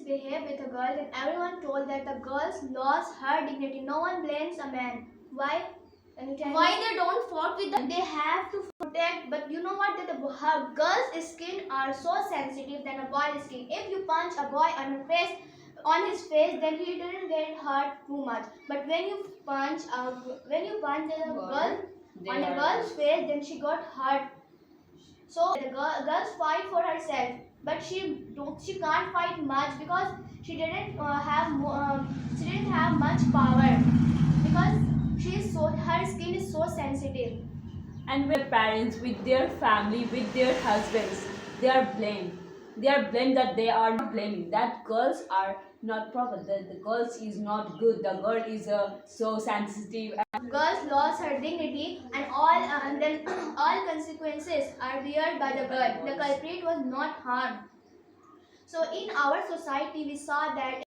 misbehaved with a girl, then everyone told that the girls lost her dignity. No one blames a man. Why? Why they don't fought with them? They have to protect, but you know what? That her girls' skin are so sensitive than a boy's skin. If you punch a boy on his face, then he didn't get hurt too much. But when you punch a girl on a girl's face, then she got hurt. So the girls fight for herself, but she can't fight much because she didn't have much power because her skin is so sensitive. And with parents, with their family, with their husbands, they are blamed. They are blamed that they are not blaming that girls are not proper. The girls is not good. The girl is so sensitive. Girls lost her dignity, and then all consequences are beared by the girl. The culprit was not harmed. So in our society, we saw that